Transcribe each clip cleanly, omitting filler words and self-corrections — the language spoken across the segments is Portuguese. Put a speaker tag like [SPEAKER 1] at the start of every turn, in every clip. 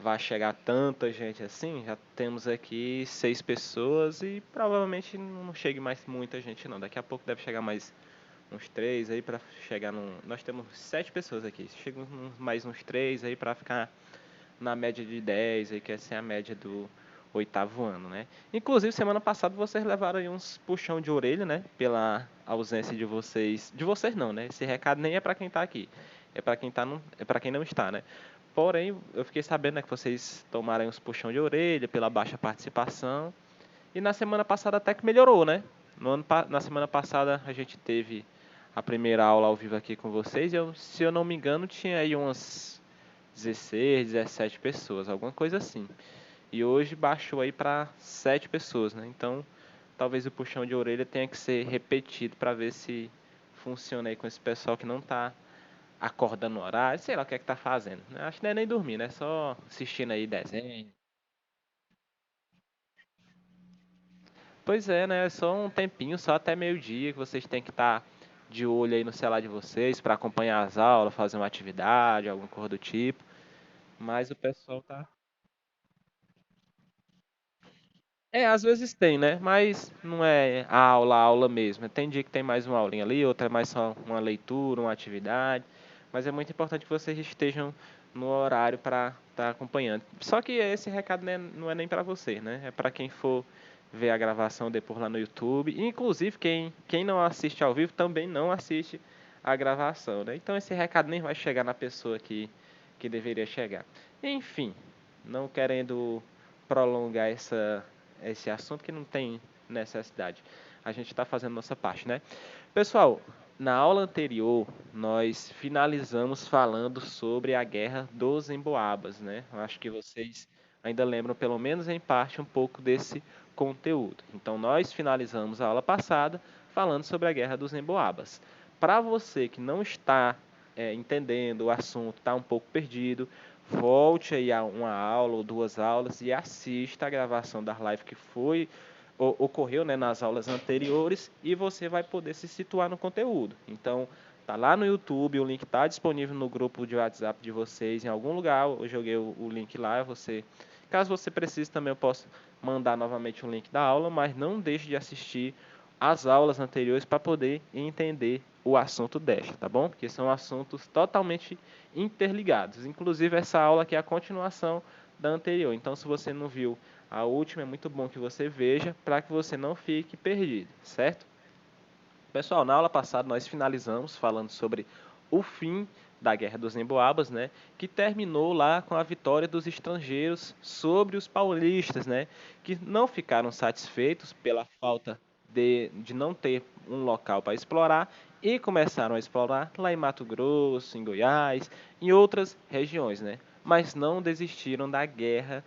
[SPEAKER 1] vai chegar tanta gente assim. Já temos aqui 6 pessoas e provavelmente não chegue mais muita gente não. Daqui a pouco deve chegar mais uns três aí para chegar num. Nós temos 7 pessoas aqui. Chega mais uns três aí para ficar na média de 10 aí, que essa é a média do oitavo ano, né? Inclusive, semana passada vocês levaram aí uns puxão de orelha, né? Pela ausência de vocês. De vocês não, né? Esse recado nem é para quem tá aqui. É para quem tá, não, é para quem não está, né? Porém, eu fiquei sabendo, né, que vocês tomaram uns puxão de orelha pela baixa participação. E na semana passada até que melhorou, né? Na semana passada a gente teve a primeira aula ao vivo aqui com vocês. Se eu não me engano, tinha aí umas 16, 17 pessoas, alguma coisa assim. E hoje baixou aí para 7 pessoas, né? Então, talvez o puxão de orelha tenha que ser repetido para ver se funciona aí com esse pessoal que não tá acordando no horário, sei lá o que é que tá fazendo. Acho que não é nem dormir, né? Só assistindo aí desenho. Pois é, né? É só um tempinho, só até meio-dia que vocês têm que estar de olho aí no celular de vocês para acompanhar as aulas, fazer uma atividade, alguma coisa do tipo. Mas o pessoal tá. É, às vezes tem, né? Mas não é aula mesmo. Tem dia que tem mais uma aulinha ali, outra é mais só uma leitura, uma atividade. Mas é muito importante que vocês estejam no horário para estar acompanhando. Só que esse recado né, não é nem para você, né? É para quem for ver a gravação depois lá no YouTube. Inclusive, quem não assiste ao vivo também não assiste a gravação, né? Então esse recado nem vai chegar na pessoa que deveria chegar. Enfim, não querendo prolongar esse assunto que não tem necessidade. A gente está fazendo nossa parte, né? Pessoal, na aula anterior nós finalizamos falando sobre a Guerra dos Emboabas, né? Eu acho que vocês ainda lembram, pelo menos em parte, um pouco desse conteúdo. Então nós finalizamos a aula passada falando sobre a Guerra dos Emboabas. Para você que não está entendendo o assunto, está um pouco perdido, volte aí a uma aula ou duas aulas e assista a gravação da live que ocorreu né, nas aulas anteriores e você vai poder se situar no conteúdo. Então, tá lá no YouTube, o link está disponível no grupo de WhatsApp de vocês, em algum lugar, eu joguei o link lá, caso você precise também eu posso mandar novamente o link da aula, mas não deixe de assistir as aulas anteriores para poder entender o assunto desta, tá bom? Porque são assuntos totalmente interligados. Inclusive essa aula aqui é a continuação da anterior. Então, se você não viu a última, é muito bom que você veja para que você não fique perdido, certo? Pessoal, na aula passada nós finalizamos falando sobre o fim da Guerra dos Emboabas, né, que terminou lá com a vitória dos estrangeiros sobre os paulistas, né, que não ficaram satisfeitos pela falta de não ter um local para explorar e começaram a explorar lá em Mato Grosso, em Goiás, em outras regiões, né, mas não desistiram da guerra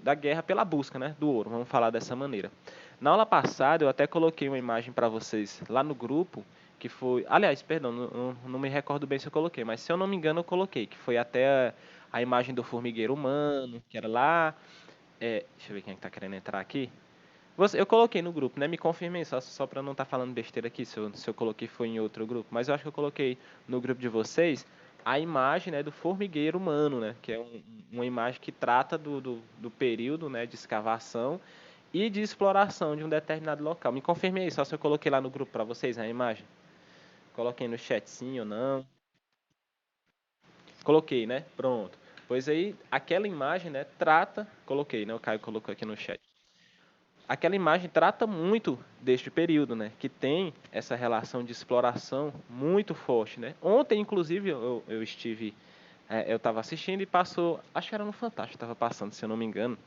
[SPEAKER 1] da guerra pela busca, né, do ouro, vamos falar dessa maneira. Na aula passada eu até coloquei uma imagem para vocês lá no grupo, que foi, aliás, perdão, não me recordo bem se eu coloquei, mas se eu não me engano eu coloquei, que foi até a imagem do formigueiro humano, que era lá, deixa eu ver quem é que tá querendo entrar aqui. Eu coloquei no grupo, né? Me confirmem só para não estar falando besteira aqui, se eu coloquei foi em outro grupo, mas eu acho que eu coloquei no grupo de vocês a imagem né, do formigueiro humano, né? Que é uma imagem que trata do período né, de escavação e de exploração de um determinado local. Me confirme aí, só se eu coloquei lá no grupo para vocês a imagem. Coloquei no chat sim ou não. Coloquei, né? Pronto. Pois aí, aquela imagem, né, trata. Coloquei, né? O Caio colocou aqui no chat. Aquela imagem trata muito deste período, né? Que tem essa relação de exploração muito forte, né? Ontem, inclusive, eu estive. Eu estava assistindo e passou. Acho que era no Fantástico, estava passando, se eu não me engano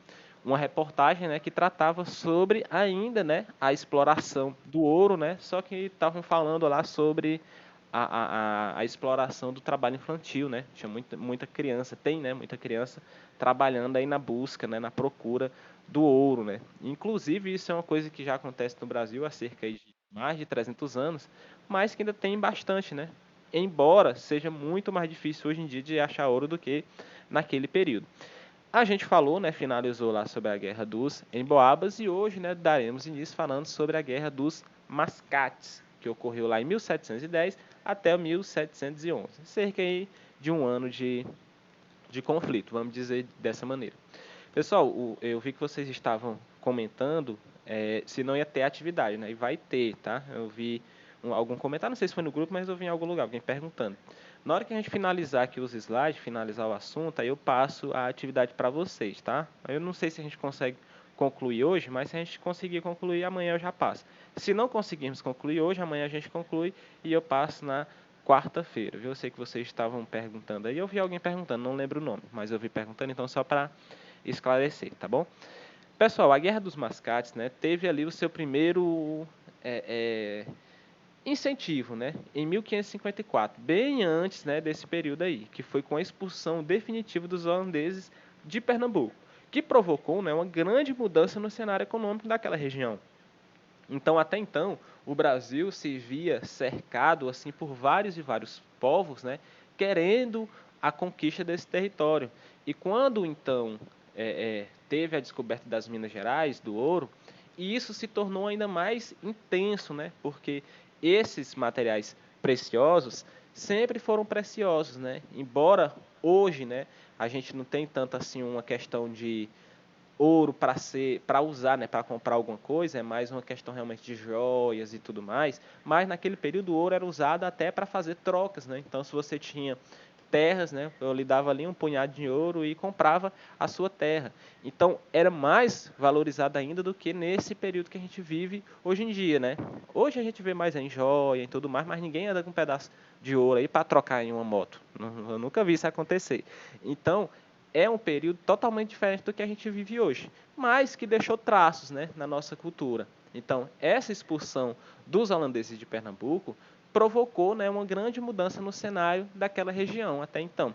[SPEAKER 1] uma reportagem né, que tratava sobre ainda né, a exploração do ouro, né, só que estavam falando lá sobre a exploração do trabalho infantil, né? Tinha muita criança, tem né, muita criança trabalhando aí na busca, né, na procura do ouro, né? Inclusive isso é uma coisa que já acontece no Brasil há cerca de mais de 300 anos, mas que ainda tem bastante, né? Embora seja muito mais difícil hoje em dia de achar ouro do que naquele período. A gente falou, né, finalizou lá sobre a Guerra dos Emboabas e hoje, né, daremos início falando sobre a Guerra dos Mascates, que ocorreu lá em 1710 até 1711, cerca aí de um ano de conflito, vamos dizer dessa maneira. Pessoal, eu vi que vocês estavam comentando se não ia ter atividade, né? E vai ter, tá? Eu vi algum comentário, não sei se foi no grupo, mas eu vi em algum lugar, alguém perguntando. Na hora que a gente finalizar aqui os slides, finalizar o assunto, aí eu passo a atividade para vocês, tá? Eu não sei se a gente consegue concluir hoje, mas se a gente conseguir concluir, amanhã eu já passo. Se não conseguirmos concluir hoje, amanhã a gente conclui e eu passo na quarta-feira, viu? Eu sei que vocês estavam perguntando aí, eu vi alguém perguntando, não lembro o nome, mas eu vi perguntando, então só para esclarecer, tá bom? Pessoal, a Guerra dos Mascates, né, teve ali o seu primeiro incentivo, né, em 1554, bem antes, né, desse período aí, que foi com a expulsão definitiva dos holandeses de Pernambuco, que provocou, né, uma grande mudança no cenário econômico daquela região. Então, até então, o Brasil se via cercado assim por vários e vários povos, né, querendo a conquista desse território. E quando então teve a descoberta das Minas Gerais, do ouro, e isso se tornou ainda mais intenso, né, porque esses materiais preciosos sempre foram preciosos, né, embora hoje, né, a gente não tem tanto assim uma questão de ouro para usar, né, para comprar alguma coisa, é mais uma questão realmente de joias e tudo mais, mas naquele período o ouro era usado até para fazer trocas, né? Então se você tinha terras, né, eu lhe dava ali um punhado de ouro e comprava a sua terra. Então era mais valorizado ainda do que nesse período que a gente vive hoje em dia, né? Hoje a gente vê mais em joia e tudo mais, mas ninguém anda com um pedaço de ouro aí para trocar em uma moto. Eu nunca vi isso acontecer. Então é um período totalmente diferente do que a gente vive hoje, mas que deixou traços, né, na nossa cultura. Então, essa expulsão dos holandeses de Pernambuco provocou, né, uma grande mudança no cenário daquela região até então.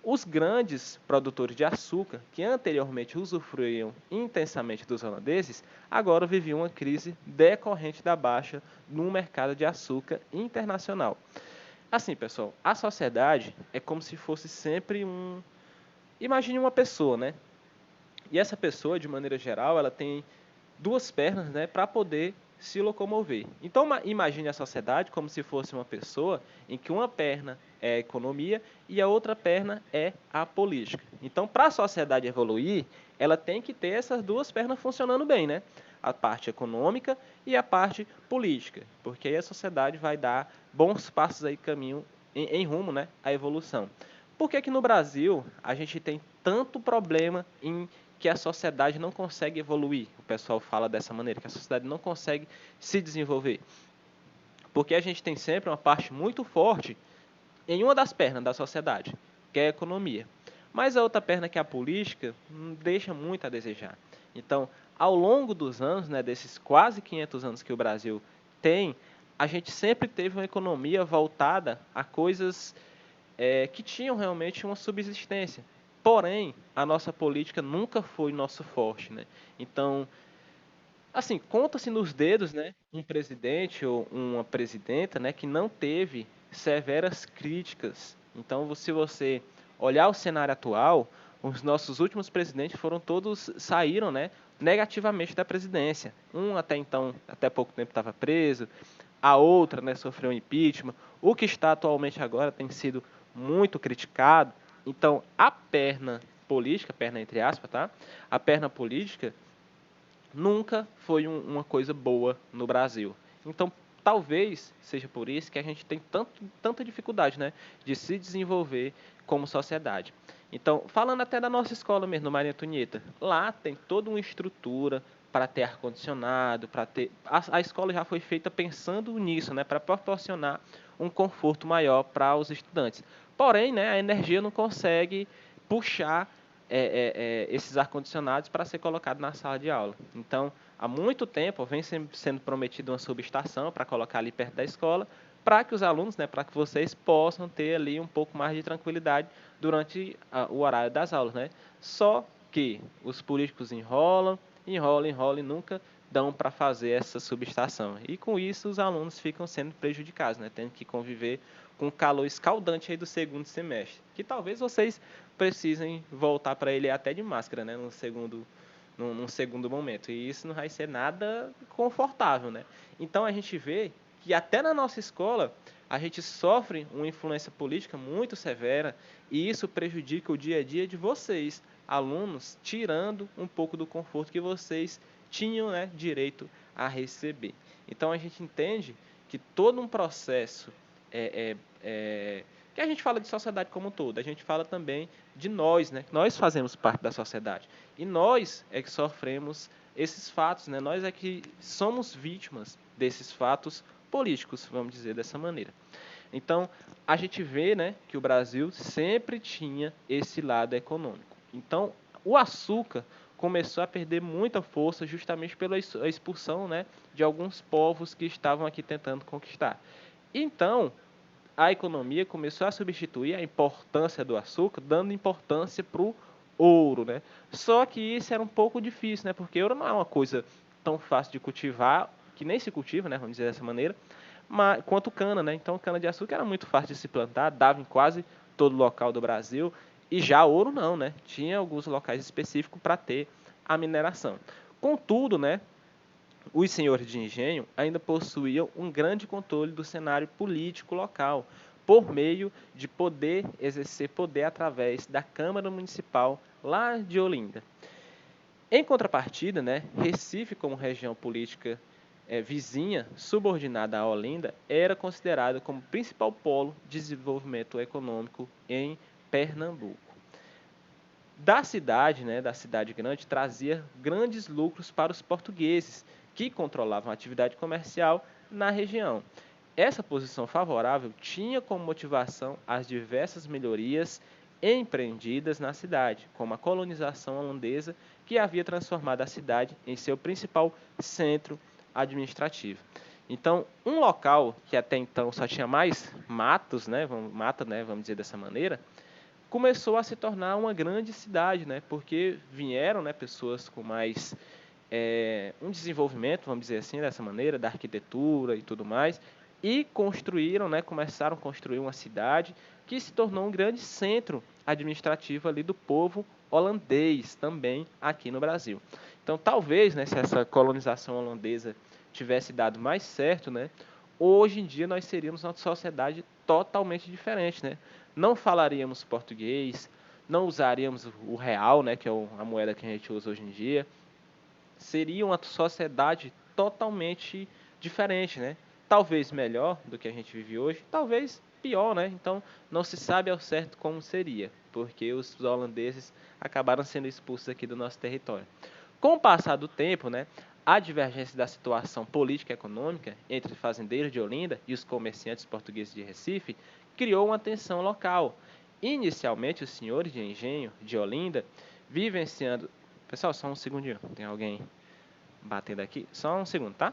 [SPEAKER 1] Os grandes produtores de açúcar, que anteriormente usufruíam intensamente dos holandeses, agora viviam uma crise decorrente da baixa no mercado de açúcar internacional. Assim, pessoal, a sociedade é como se fosse sempre um. Imagine uma pessoa, né? E essa pessoa, de maneira geral, ela tem duas pernas, né, para poder se locomover. Então, imagine a sociedade como se fosse uma pessoa em que uma perna é a economia e a outra perna é a política. Então, para a sociedade evoluir, ela tem que ter essas duas pernas funcionando bem, né? A parte econômica e a parte política, porque aí a sociedade vai dar bons passos aí caminho em rumo, né, à evolução. Por que que no Brasil a gente tem tanto problema em que a sociedade não consegue evoluir? O pessoal fala dessa maneira, que a sociedade não consegue se desenvolver. Porque a gente tem sempre uma parte muito forte em uma das pernas da sociedade, que é a economia. Mas a outra perna, que é a política, deixa muito a desejar. Então, ao longo dos anos, né, desses quase 500 anos que o Brasil tem, a gente sempre teve uma economia voltada a coisas que tinham realmente uma subsistência. Porém, a nossa política nunca foi nosso forte, né? Então, assim, conta-se nos dedos, né, um presidente ou uma presidenta, né, que não teve severas críticas. Então, se você olhar o cenário atual, os nossos últimos presidentes foram todos saíram, né, negativamente da presidência. Um até então, até pouco tempo estava preso, a outra, né, sofreu um impeachment. O que está atualmente agora tem sido muito criticado. Então, a perna política, perna entre aspas, tá? A perna política nunca foi uma coisa boa no Brasil. Então, talvez seja por isso que a gente tem tanta dificuldade, né, de se desenvolver como sociedade. Então, falando até da nossa escola mesmo, no Maria Antonieta, lá tem toda uma estrutura para ter ar-condicionado, para ter. A escola já foi feita pensando nisso, né, para proporcionar um conforto maior para os estudantes. Porém, né, a energia não consegue puxar esses ar-condicionados para ser colocado na sala de aula. Então, há muito tempo vem sendo prometida uma subestação para colocar ali perto da escola, para que os alunos, né, para que vocês possam ter ali um pouco mais de tranquilidade durante o horário das aulas, né? Só que os políticos enrolam e nunca dão para fazer essa subestação. E com isso os alunos ficam sendo prejudicados, né? Tendo que conviver com o calor escaldante aí do segundo semestre. Que talvez vocês precisem voltar para ele até de máscara, né? Num segundo momento. E isso não vai ser nada confortável, né? Então a gente vê que até na nossa escola a gente sofre uma influência política muito severa e isso prejudica o dia a dia de vocês, alunos, tirando um pouco do conforto que vocês tinham, né, direito a receber. Então a gente entende que todo um processo que a gente fala de sociedade como um todo, a gente fala também de nós, né? Nós fazemos parte da sociedade e nós é que sofremos esses fatos, né? Nós é que somos vítimas desses fatos políticos, vamos dizer dessa maneira. Então, a gente vê, né, que o Brasil sempre tinha esse lado econômico. Então, o açúcar começou a perder muita força justamente pela expulsão, né, de alguns povos que estavam aqui tentando conquistar. Então, a economia começou a substituir a importância do açúcar, dando importância para o ouro, né? Só que isso era um pouco difícil, né? Porque ouro não é uma coisa tão fácil de cultivar, que nem se cultiva, né? Vamos dizer dessa maneira, mas, quanto cana, né? Então, cana de açúcar era muito fácil de se plantar, dava em quase todo local do Brasil, e já ouro não, né? Tinha alguns locais específicos para ter a mineração. Contudo, né? Os senhores de engenho ainda possuíam um grande controle do cenário político local, por meio de poder exercer poder através da Câmara Municipal lá de Olinda. Em contrapartida, né, Recife, como região política vizinha, subordinada a Olinda, era considerada como principal polo de desenvolvimento econômico em Pernambuco. Da cidade, né, da cidade grande, trazia grandes lucros para os portugueses, que controlavam a atividade comercial na região. Essa posição favorável tinha como motivação as diversas melhorias empreendidas na cidade, como a colonização holandesa, que havia transformado a cidade em seu principal centro administrativo. Então, um local que até então só tinha mais matos, né, vamos dizer dessa maneira, começou a se tornar uma grande cidade, né? Porque vieram, né, pessoas com mais um desenvolvimento, vamos dizer assim, dessa maneira, da arquitetura e tudo mais, e construíram, né, começaram a construir uma cidade que se tornou um grande centro administrativo ali do povo holandês também aqui no Brasil. Então, talvez, né, se essa colonização holandesa tivesse dado mais certo, né, hoje em dia nós seríamos uma sociedade totalmente diferente, né? Não falaríamos português, não usaríamos o real, né, que é a moeda que a gente usa hoje em dia. Seria uma sociedade totalmente diferente, né? Talvez melhor do que a gente vive hoje, talvez pior, né? Então não se sabe ao certo como seria, porque os holandeses acabaram sendo expulsos aqui do nosso território. Com o passar do tempo, né, a divergência da situação política e econômica entre os fazendeiros de Olinda e os comerciantes portugueses de Recife criou uma tensão local. Inicialmente, os senhores de engenho de Olinda, vivenciando. Pessoal, só um segundinho, tem alguém batendo aqui. Só um segundo, tá?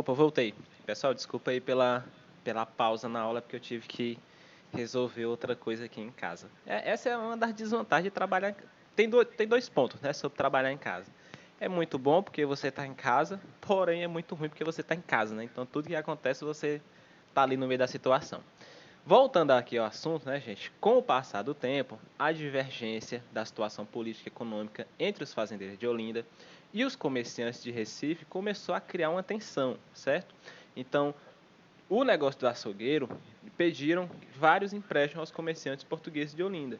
[SPEAKER 1] Opa, voltei. Pessoal, desculpa aí pela pausa na aula, porque eu tive que resolver outra coisa aqui em casa. Essa é uma das desvantagens de trabalhar. Tem dois pontos, né, sobre trabalhar em casa. É muito bom porque você está em casa, porém é muito ruim porque você está em casa, né? Então tudo que acontece você está ali no meio da situação. Voltando aqui ao assunto, né, gente? Com o passar do tempo, a divergência da situação política e econômica entre os fazendeiros de Olinda e os comerciantes de Recife começou a criar uma tensão, certo? Então, o negócio do açougueiro pediram vários empréstimos aos comerciantes portugueses de Olinda.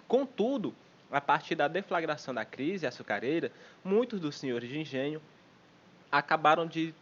[SPEAKER 1] Contudo, a partir da deflagração da crise açucareira, muitos dos senhores de engenho acabaram de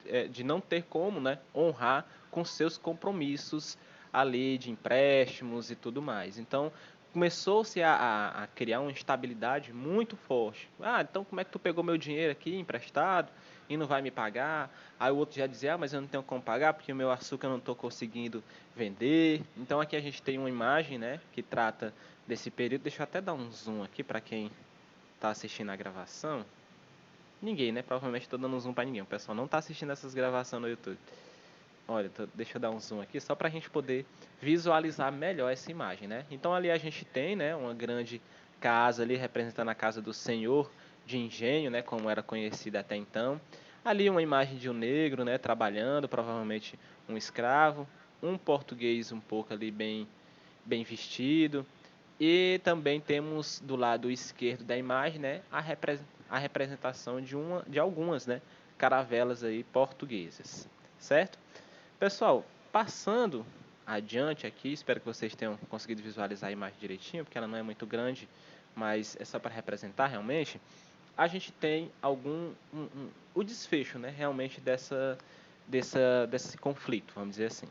[SPEAKER 1] não ter como, né, honrar com seus compromissos ali de empréstimos e tudo mais. Então, começou-se a criar uma instabilidade muito forte. Ah, então como é que tu pegou meu dinheiro aqui emprestado e não vai me pagar? Aí o outro já dizia, ah, mas eu não tenho como pagar porque o meu açúcar eu não estou conseguindo vender. Então aqui a gente tem uma imagem, né, que trata desse período. Deixa eu até dar um zoom aqui para quem está assistindo a gravação. Ninguém, né? Provavelmente estou dando um zoom para ninguém. O pessoal não está assistindo essas gravações no YouTube. Olha, deixa eu dar um zoom aqui só para a gente poder visualizar melhor essa imagem, né? Então ali a gente tem, né, uma grande casa ali representando a casa do senhor de engenho, né, como era conhecida até então. Ali uma imagem de um negro, né, trabalhando, provavelmente um escravo, um português um pouco ali bem vestido. E também temos do lado esquerdo da imagem, né, a representação de algumas, né, caravelas aí portuguesas, certo? Pessoal, passando adiante aqui, espero que vocês tenham conseguido visualizar a imagem direitinho, porque ela não é muito grande, mas é só para representar realmente. A gente tem o desfecho, né, realmente desse conflito, vamos dizer assim.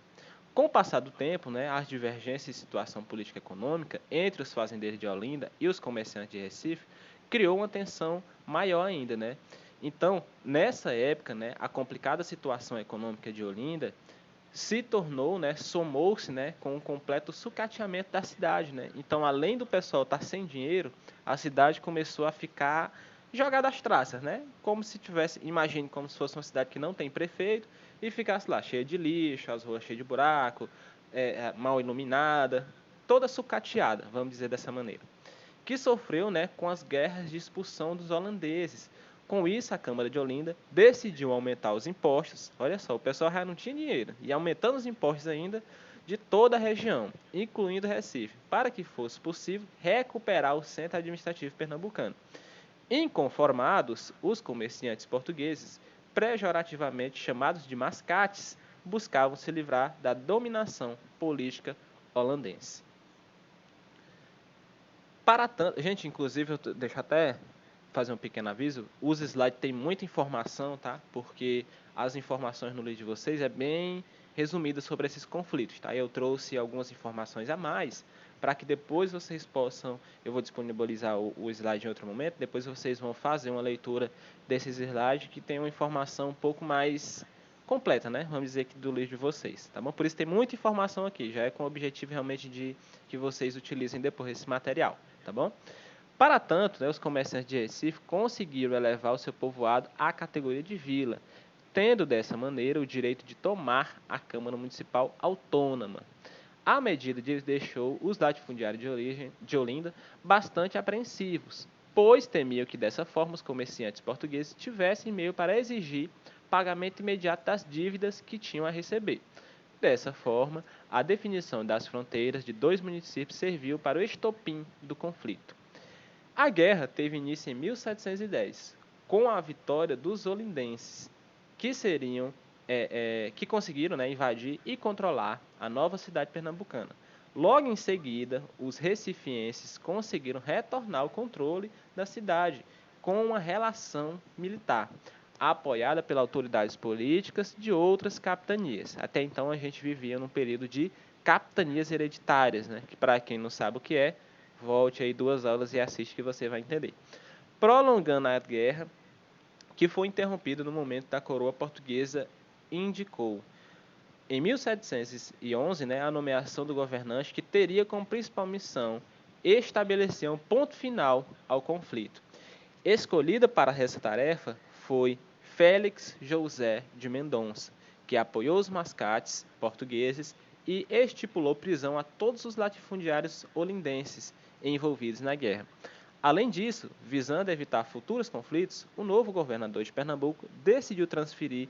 [SPEAKER 1] Com o passar do tempo, né, as divergências em situação política e econômica entre os fazendeiros de Olinda e os comerciantes de Recife criou uma tensão maior ainda, né? Então, nessa época, né, a complicada situação econômica de Olinda se tornou, né, somou-se, né, com um completo sucateamento da cidade, né? Então, além do pessoal estar sem dinheiro, a cidade começou a ficar jogada às traças, né? Como se tivesse, imagine como se fosse uma cidade que não tem prefeito e ficasse lá cheia de lixo, as ruas cheias de buraco, mal iluminada, toda sucateada, vamos dizer dessa maneira, que sofreu, né, com as guerras de expulsão dos holandeses. Com isso, a Câmara de Olinda decidiu aumentar os impostos. Olha só, o pessoal já não tinha dinheiro, e aumentando os impostos ainda de toda a região, incluindo Recife, para que fosse possível recuperar o centro administrativo pernambucano. Inconformados, os comerciantes portugueses, pejorativamente chamados de mascates, buscavam se livrar da dominação política holandense. Para tanto, gente, inclusive, deixa eu até fazer um pequeno aviso, os slides têm muita informação, tá? Porque as informações no livro de vocês é bem resumida sobre esses conflitos, tá? Eu trouxe algumas informações a mais para que depois vocês possam, eu vou disponibilizar o slide em outro momento, depois vocês vão fazer uma leitura desses slides que tem uma informação um pouco mais completa, né? Vamos dizer que do livro de vocês, tá bom? Por isso tem muita informação aqui, já é com o objetivo realmente de que vocês utilizem depois esse material, tá bom? Para tanto, né, os comerciantes de Recife conseguiram elevar o seu povoado à categoria de vila, tendo dessa maneira o direito de tomar a Câmara Municipal autônoma. A medida deixou os latifundiários de Olinda bastante apreensivos, pois temiam que dessa forma os comerciantes portugueses tivessem meio para exigir pagamento imediato das dívidas que tinham a receber. Dessa forma, a definição das fronteiras de dois municípios serviu para o estopim do conflito. A guerra teve início em 1710, com a vitória dos olindenses, que conseguiram, né, invadir e controlar a nova cidade pernambucana. Logo em seguida, os recifienses conseguiram retornar o controle da cidade com uma relação militar, apoiada pelas autoridades políticas de outras capitanias. Até então a gente vivia num período de capitanias hereditárias, né, que para quem não sabe o que é, volte aí 2 aulas e assiste que você vai entender. Prolongando a guerra, que foi interrompida no momento da coroa portuguesa indicou, em 1711, né, a nomeação do governante que teria como principal missão estabelecer um ponto final ao conflito. Escolhida para essa tarefa foi Félix José de Mendonça, que apoiou os mascates portugueses e estipulou prisão a todos os latifundiários olindenses envolvidos na guerra. Além disso, visando evitar futuros conflitos, o novo governador de Pernambuco decidiu transferir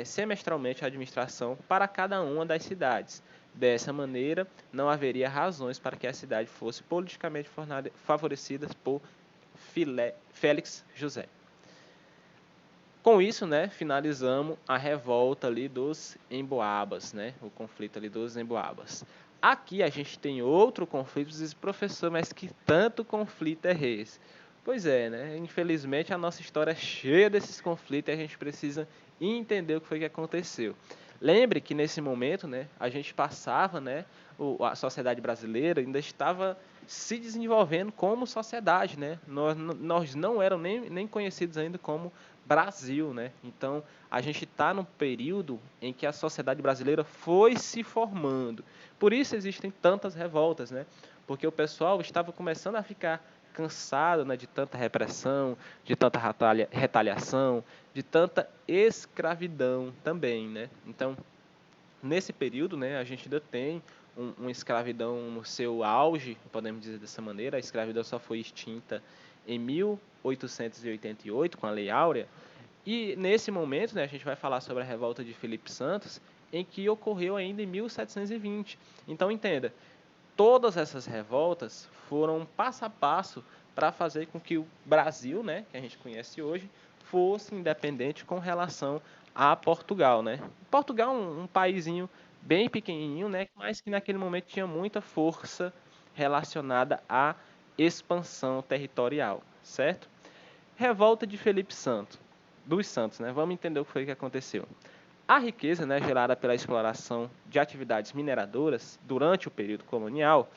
[SPEAKER 1] semestralmente a administração para cada uma das cidades. Dessa maneira, não haveria razões para que a cidade fosse politicamente favorecida por Félix José. Com isso, né, finalizamos a revolta ali dos Emboabas, né, o conflito ali dos Emboabas. Aqui a gente tem outro conflito, diz, professor, mas que tanto conflito é esse? Pois é, né, infelizmente a nossa história é cheia desses conflitos e a gente precisa entender o que foi que aconteceu. Lembre que nesse momento, né, a gente passava, né, a sociedade brasileira ainda estava se desenvolvendo como sociedade, né? Nós não éramos nem conhecidos ainda como Brasil, né? Então, a gente está num período em que a sociedade brasileira foi se formando. Por isso existem tantas revoltas, né? Porque o pessoal estava começando a ficar cansado, né, de tanta repressão, de tanta retaliação, de tanta escravidão também, né? Então, nesse período, né, a gente ainda tem uma escravidão no seu auge, podemos dizer dessa maneira. A escravidão só foi extinta em 1888, com a Lei Áurea. E nesse momento, né, a gente vai falar sobre a revolta de Felipe Santos, em que ocorreu ainda em 1720. Então, entenda, todas essas revoltas foram passo a passo para fazer com que o Brasil, né, que a gente conhece hoje, fosse independente com relação a Portugal, né? Portugal é um paísinho bem pequenininho, né, mas que naquele momento tinha muita força relacionada à expansão territorial, certo? Revolta de Felipe Santos, dos Santos, né? Vamos entender o que foi que aconteceu. A riqueza, né, gerada pela exploração de atividades mineradoras durante o período colonial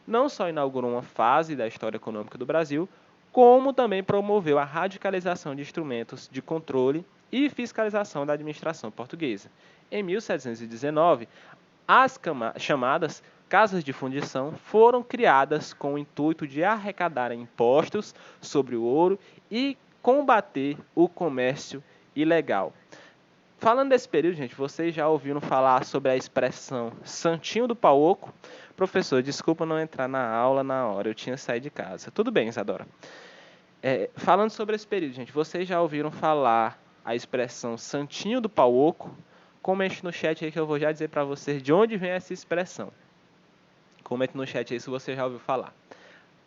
[SPEAKER 1] não só inaugurou uma fase da história econômica do Brasil, como também promoveu a radicalização de instrumentos de controle e fiscalização da administração portuguesa. Em 1719, as chamadas casas de fundição foram criadas com o intuito de arrecadar impostos sobre o ouro e combater o comércio ilegal. Falando desse período, gente, vocês já ouviram falar sobre a expressão Santinho do Pau Oco? Professor, desculpa não entrar na aula na hora, eu tinha saído de casa. Tudo bem, Isadora. Falando sobre esse período, gente, vocês já ouviram falar a expressão Santinho do Pau Oco? Comente no chat aí que eu vou já dizer para vocês de onde vem essa expressão. Comente no chat aí se você já ouviu falar.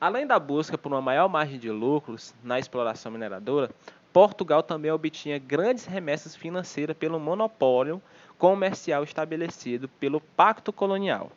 [SPEAKER 1] Além da busca por uma maior margem de lucros na exploração mineradora, Portugal também obtinha grandes remessas financeiras pelo monopólio comercial estabelecido pelo Pacto Colonial.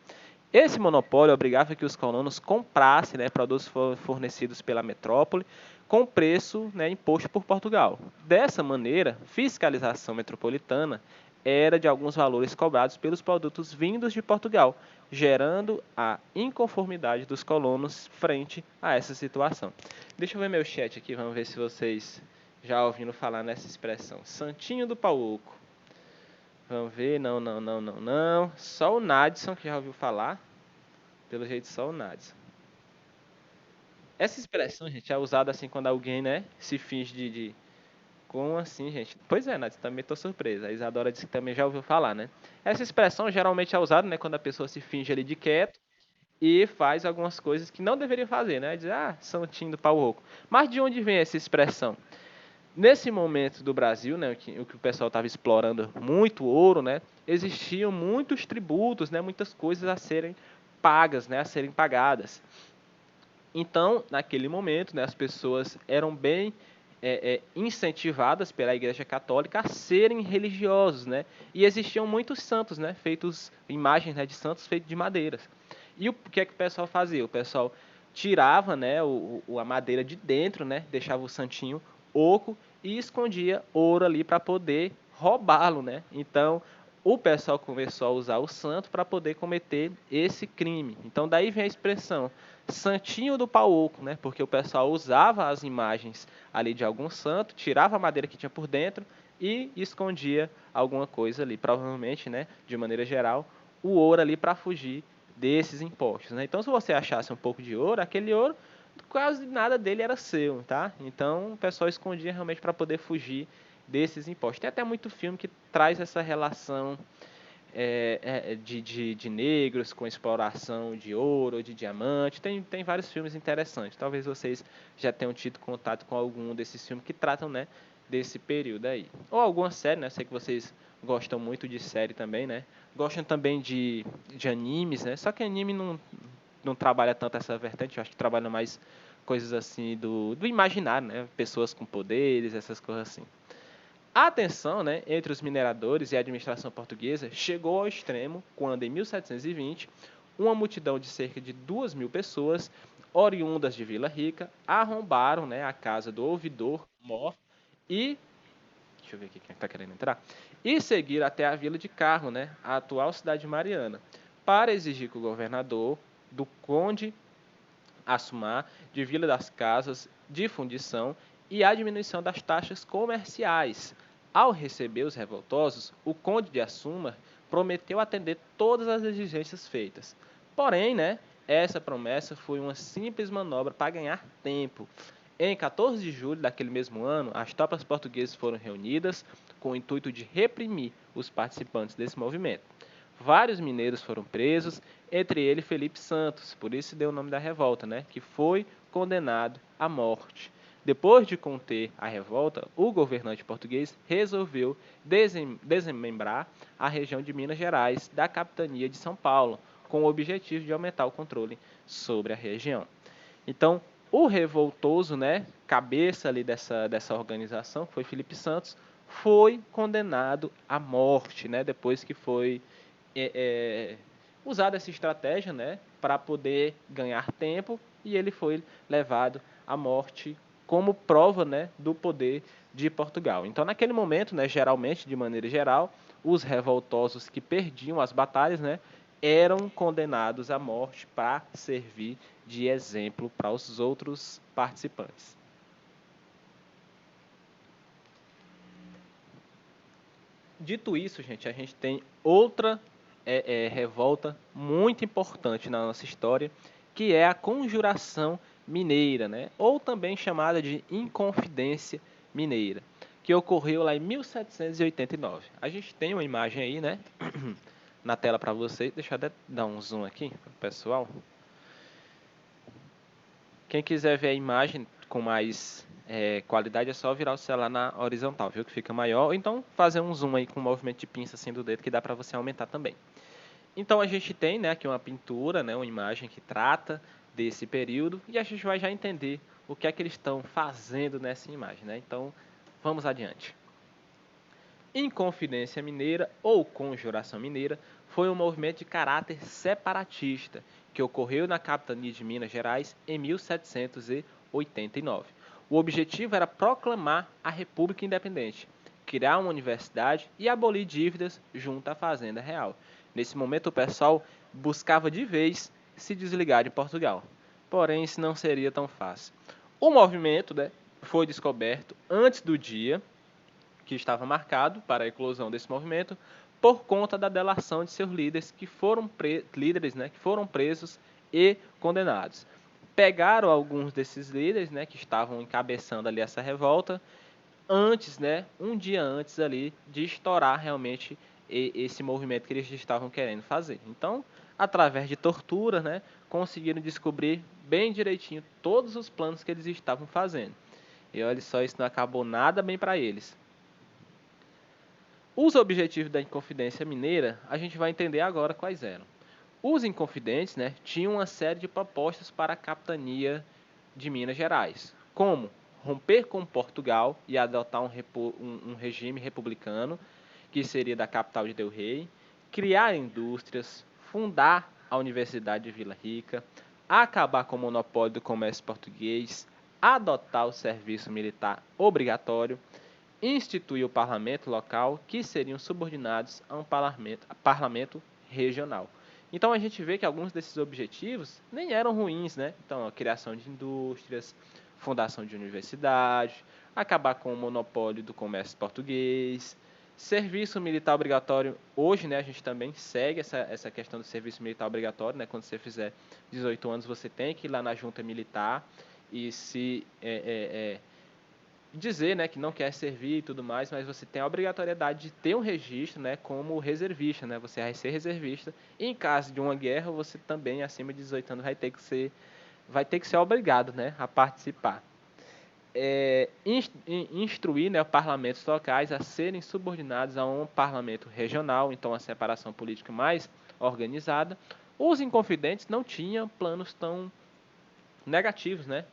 [SPEAKER 1] Esse monopólio obrigava que os colonos comprassem, né, produtos fornecidos pela metrópole com preço, né, imposto por Portugal. Dessa maneira, fiscalização metropolitana era de alguns valores cobrados pelos produtos vindos de Portugal, gerando a inconformidade dos colonos frente a essa situação. Deixa eu ver meu chat aqui, vamos ver se vocês já ouviram falar nessa expressão. Santinho do Pau Oco. Vamos ver, não. Só o Nadson que já ouviu falar. Pelo jeito, só o Nadson. Essa expressão, gente, é usada assim quando alguém, né, se finge de... Como assim, gente? Pois é, Nadson, também tô surpresa. A Isadora disse que também já ouviu falar, né? Essa expressão geralmente é usada, né, quando a pessoa se finge ali de quieto e faz algumas coisas que não deveria fazer, né? Diz, santinho do pau oco. Mas de onde vem essa expressão? Nesse momento do Brasil, né, o que o pessoal estava explorando muito ouro, né, existiam muitos tributos, né, muitas coisas a serem pagas, né, a serem pagadas. Então, naquele momento, né, as pessoas eram bem incentivadas pela Igreja Católica a serem religiosos, né, e existiam muitos santos, né, feitos imagens, né, de santos feitos de madeiras. E o que é que o pessoal fazia? O pessoal tirava, né, a madeira de dentro, né, deixava o santinho oco e escondia ouro ali para poder roubá-lo, né? Então, o pessoal começou a usar o santo para poder cometer esse crime. Então, daí vem a expressão santinho do pau oco, né? Porque o pessoal usava as imagens ali de algum santo, tirava a madeira que tinha por dentro e escondia alguma coisa ali, provavelmente, né, de maneira geral, o ouro ali para fugir desses impostos, né? Então, se você achasse um pouco de ouro, aquele ouro quase nada dele era seu, tá? Então o pessoal escondia realmente para poder fugir desses impostos. Tem até muito filme que traz essa relação de negros com exploração de ouro ou de diamante. Tem vários filmes interessantes. Talvez vocês já tenham tido contato com algum desses filmes que tratam, né, desse período aí. Ou alguma série, né? Sei que vocês gostam muito de série também, né? Gostam também de animes, né? Só que anime não trabalha tanto essa vertente. Eu acho que trabalha mais coisas assim do imaginário, né? Pessoas com poderes, essas coisas assim. A tensão, né, entre os mineradores e a administração portuguesa chegou ao extremo quando, em 1720, uma multidão de cerca de 2.000 pessoas, oriundas de Vila Rica, arrombaram, né, a casa do ouvidor Mor e... Deixa eu ver aqui quem está querendo entrar. E seguiram até a Vila de Carmo, né, a atual cidade de Mariana, para exigir que o governador, do conde Assumar, de Vila das Casas, de fundição e a diminuição das taxas comerciais. Ao receber os revoltosos, o conde de Assumar prometeu atender todas as exigências feitas. Porém, né, essa promessa foi uma simples manobra para ganhar tempo. Em 14 de julho daquele mesmo ano, as tropas portuguesas foram reunidas com o intuito de reprimir os participantes desse movimento. Vários mineiros foram presos, entre eles Felipe Santos, por isso deu o nome da revolta, né, que foi condenado à morte. Depois de conter a revolta, o governante português resolveu desmembrar a região de Minas Gerais da capitania de São Paulo, com o objetivo de aumentar o controle sobre a região. Então, o revoltoso, né, cabeça ali dessa organização, que foi Felipe Santos, foi condenado à morte, né, depois que foi usada essa estratégia, né, para poder ganhar tempo, e ele foi levado à morte como prova, né, do poder de Portugal. Então, naquele momento, né, geralmente, de maneira geral, os revoltosos que perdiam as batalhas, né, eram condenados à morte para servir de exemplo para os outros participantes. Dito isso, gente, a gente tem outra revolta muito importante na nossa história, que é a Conjuração Mineira, né? Ou também chamada de Inconfidência Mineira, que ocorreu lá em 1789. A gente tem uma imagem aí, né, na tela para vocês. Deixa eu até dar um zoom aqui para o pessoal. Quem quiser ver a imagem com mais qualidade é só virar o celular na horizontal, viu? Que fica maior. Ou então fazer um zoom aí com um movimento de pinça assim do dedo que dá para você aumentar também. Então a gente tem, né, aqui uma pintura, né, uma imagem que trata desse período e a gente vai já entender o que é que eles estão fazendo nessa imagem, né? Então vamos adiante. Inconfidência Mineira ou Conjuração Mineira foi um movimento de caráter separatista que ocorreu na capitania de Minas Gerais em 1789. O objetivo era proclamar a República Independente, criar uma universidade e abolir dívidas junto à Fazenda Real. Nesse momento, o pessoal buscava de vez se desligar de Portugal. Porém, isso não seria tão fácil. O movimento, né, foi descoberto antes do dia que estava marcado para a eclosão desse movimento por conta da delação de seus líderes que foram presos e condenados. Pegaram alguns desses líderes, né, que estavam encabeçando ali essa revolta antes, né, um dia antes ali de estourar realmente esse movimento que eles estavam querendo fazer. Então, através de tortura, né, conseguiram descobrir bem direitinho todos os planos que eles estavam fazendo. E olha só, isso não acabou nada bem para eles. Os objetivos da Inconfidência Mineira, a gente vai entender agora quais eram. Os Inconfidentes, né, tinham uma série de propostas para a capitania de Minas Gerais, como romper com Portugal e adotar um regime republicano, que seria da capital de Del Rey, criar indústrias, fundar a Universidade de Vila Rica, acabar com o monopólio do comércio português, adotar o serviço militar obrigatório, instituir o parlamento local, que seriam subordinados a um parlamento regional. Então a gente vê que alguns desses objetivos nem eram ruins, né? Então, a criação de indústrias, fundação de universidades, acabar com o monopólio do comércio português, serviço militar obrigatório. Hoje, né, a gente também segue essa questão do serviço militar obrigatório, né? Quando você fizer 18 anos, você tem que ir lá na junta militar e se dizer, né, que não quer servir e tudo mais, mas você tem a obrigatoriedade de ter um registro, né, como reservista, né, você vai ser reservista. E em caso de uma guerra, você também, acima de 18 anos, vai ter que ser obrigado, né, a participar. Instruir, né, parlamentos locais a serem subordinados a um parlamento regional, então a separação política mais organizada. Os inconfidentes não tinham planos tão negativos, né?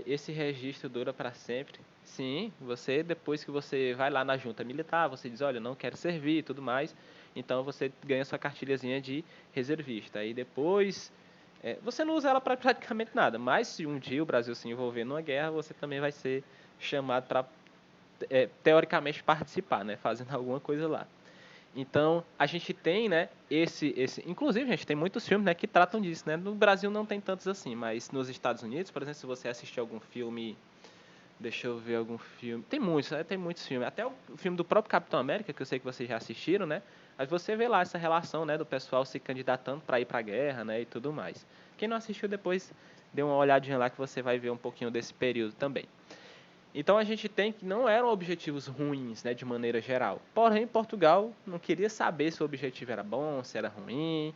[SPEAKER 1] Esse registro dura para sempre. Sim, você depois que você vai lá na junta militar, você diz, olha, não quero servir e tudo mais, então você ganha sua cartilhazinha de reservista. Aí depois, você não usa ela para praticamente nada, mas se um dia o Brasil se envolver numa guerra, você também vai ser chamado para, teoricamente, participar, né, fazendo alguma coisa lá. Então, a gente tem, né, inclusive, a gente tem muitos filmes, né, que tratam disso, né? No Brasil não tem tantos assim, mas nos Estados Unidos, por exemplo, se você assistir algum filme, deixa eu ver algum filme, tem muitos, né? Tem muitos filmes, até o filme do próprio Capitão América, que eu sei que vocês já assistiram, né? Mas você vê lá essa relação, né, do pessoal se candidatando para ir para a guerra, né, e tudo mais. Quem não assistiu depois, dê uma olhadinha lá que você vai ver um pouquinho desse período também. Então a gente tem que não eram objetivos ruins, né, de maneira geral. Porém, Portugal não queria saber se o objetivo era bom, se era ruim.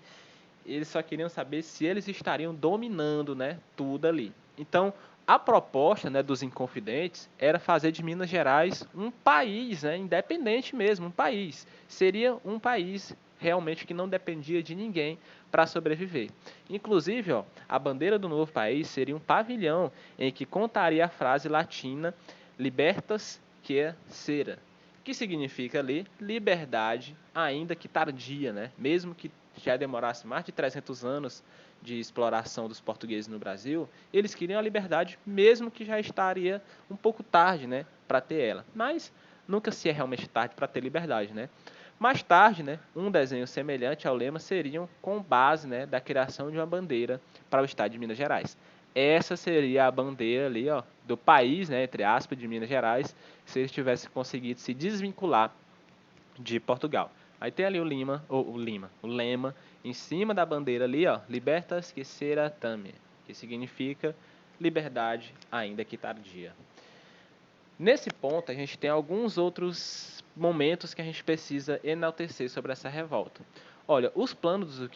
[SPEAKER 1] Eles só queriam saber se eles estariam dominando, né, tudo ali. Então, a proposta, né, dos Inconfidentes era fazer de Minas Gerais um país, né, independente mesmo, um país. Seria um país realmente que não dependia de ninguém para sobreviver. Inclusive, ó, a bandeira do novo país seria um pavilhão em que contaria a frase latina Libertas que sera, que significa ali liberdade, ainda que tardia, né? Mesmo que já demorasse mais de 300 anos de exploração dos portugueses no Brasil, eles queriam a liberdade, mesmo que já estaria um pouco tarde, né, para ter ela. Mas nunca se é realmente tarde para ter liberdade, né? Mais tarde, né, um desenho semelhante ao lema seria com base, né, da criação de uma bandeira para o estado de Minas Gerais. Essa seria a bandeira ali, ó, do país, né, entre aspas, de Minas Gerais, se eles tivessem conseguido se desvincular de Portugal. Aí tem ali o lema, em cima da bandeira ali, ó, Libertas que sera tame, que significa liberdade ainda que tardia. Nesse ponto, a gente tem alguns outros momentos que a gente precisa enaltecer sobre essa revolta. Olha, os planos dos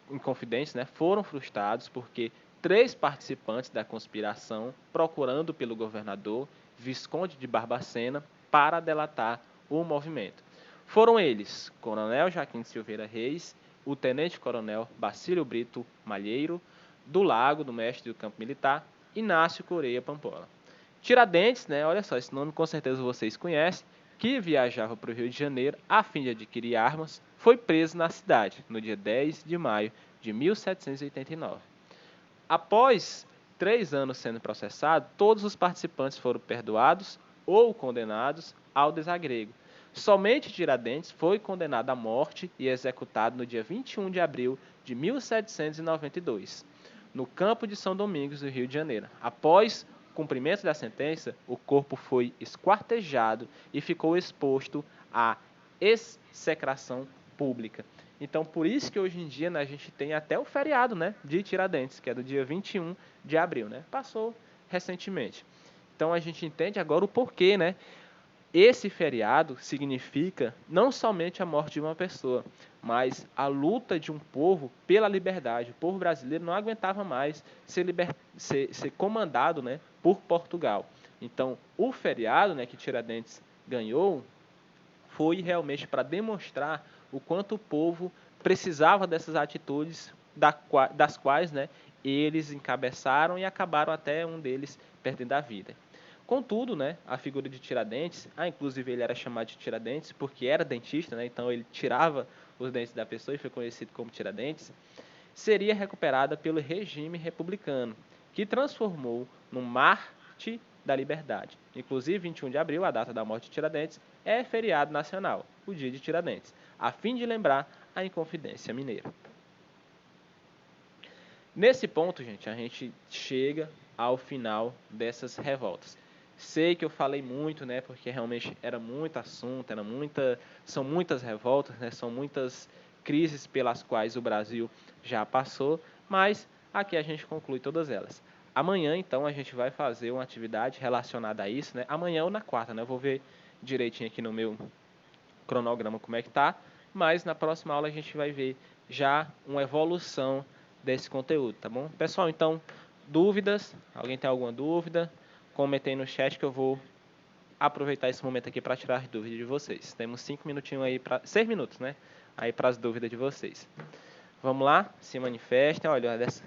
[SPEAKER 1] Inconfidentes, né, foram frustrados porque 3 participantes da conspiração, procurando pelo governador Visconde de Barbacena para delatar o movimento. Foram eles, Coronel Joaquim de Silveira Reis, o Tenente-Coronel Bacílio Brito Malheiro, do Lago, do mestre do campo militar, Inácio Coreia Pampola. Tiradentes, né? Olha só, esse nome com certeza vocês conhecem, que viajava para o Rio de Janeiro a fim de adquirir armas, foi preso na cidade no dia 10 de maio de 1789. Após 3 anos sendo processado, todos os participantes foram perdoados ou condenados ao desagrego. Somente Tiradentes foi condenado à morte e executado no dia 21 de abril de 1792, no campo de São Domingos, do Rio de Janeiro. Após o cumprimento da sentença, o corpo foi esquartejado e ficou exposto à execração pública. Então, por isso que hoje em dia, né, a gente tem até o feriado, né, de Tiradentes, que é do dia 21 de abril, né? Passou recentemente. Então, a gente entende agora o porquê, né? Esse feriado significa não somente a morte de uma pessoa, mas a luta de um povo pela liberdade. O povo brasileiro não aguentava mais ser comandado, né, por Portugal. Então, o feriado, né, que Tiradentes ganhou foi realmente para demonstrar o quanto o povo precisava dessas atitudes das quais, né, eles encabeçaram e acabaram até um deles perdendo a vida. Contudo, né, a figura de Tiradentes, inclusive ele era chamado de Tiradentes porque era dentista, né, então ele tirava os dentes da pessoa e foi conhecido como Tiradentes, seria recuperada pelo regime republicano, que transformou no Marte da Liberdade. Inclusive, 21 de abril, a data da morte de Tiradentes, é feriado nacional, o dia de Tiradentes, a fim de lembrar a Inconfidência Mineira. Nesse ponto, gente, a gente chega ao final dessas revoltas. Sei que eu falei muito, né, porque realmente era muito assunto, são muitas revoltas, né, são muitas crises pelas quais o Brasil já passou, mas aqui a gente conclui todas elas. Amanhã, então, a gente vai fazer uma atividade relacionada a isso, né? Amanhã ou na quarta, né? Eu vou ver direitinho aqui no meu cronograma como é que tá, mas na próxima aula a gente vai ver já uma evolução desse conteúdo, tá bom? Pessoal, então, dúvidas? Alguém tem alguma dúvida? Comentem no chat que eu vou aproveitar esse momento aqui para tirar as dúvidas de vocês. Temos 5 minutinhos aí, 6 minutos, né? Aí para as dúvidas de vocês. Vamos lá? Se manifestem. Olha, dessa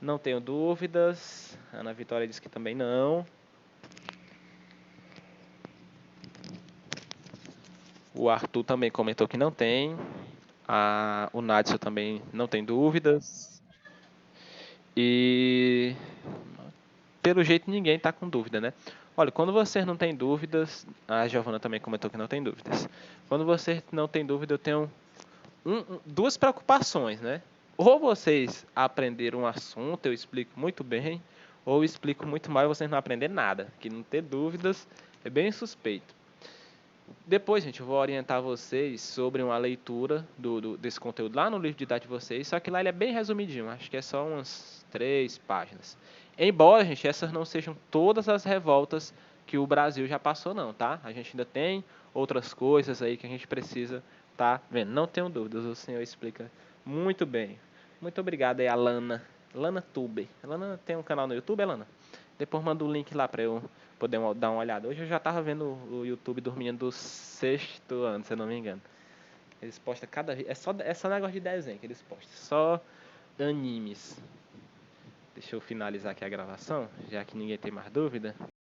[SPEAKER 1] não tenho dúvidas. Ana Vitória disse que também não. O Arthur também comentou que não tem. O Nadson também não tem dúvidas. E pelo jeito ninguém está com dúvida, né? Olha, quando vocês não têm dúvidas, a Giovana também comentou que não tem dúvidas. Quando você não tem dúvida, eu tenho duas preocupações, né? Ou vocês aprenderam um assunto, eu explico muito bem, ou eu explico muito mal e vocês não aprenderam nada. Que não ter dúvidas é bem suspeito. Depois, gente, eu vou orientar vocês sobre uma leitura desse conteúdo lá no livro de idade de vocês, só que lá ele é bem resumidinho, acho que é só umas 3 páginas. Embora, gente, essas não sejam todas as revoltas que o Brasil já passou, não, tá? A gente ainda tem outras coisas aí que a gente precisa tá vendo. Não tenho dúvidas, o senhor explica muito bem. Muito obrigado aí, Alana. Lana Tube. Lana tem um canal no YouTube, Lana? Depois manda o link lá para eu poder dar uma olhada. Hoje eu já tava vendo o YouTube dormindo do sexto ano, se eu não me engano. Eles postam cada vez. É só negócio de desenho que eles postam. Só animes. Deixa eu finalizar aqui a gravação, já que ninguém tem mais dúvida.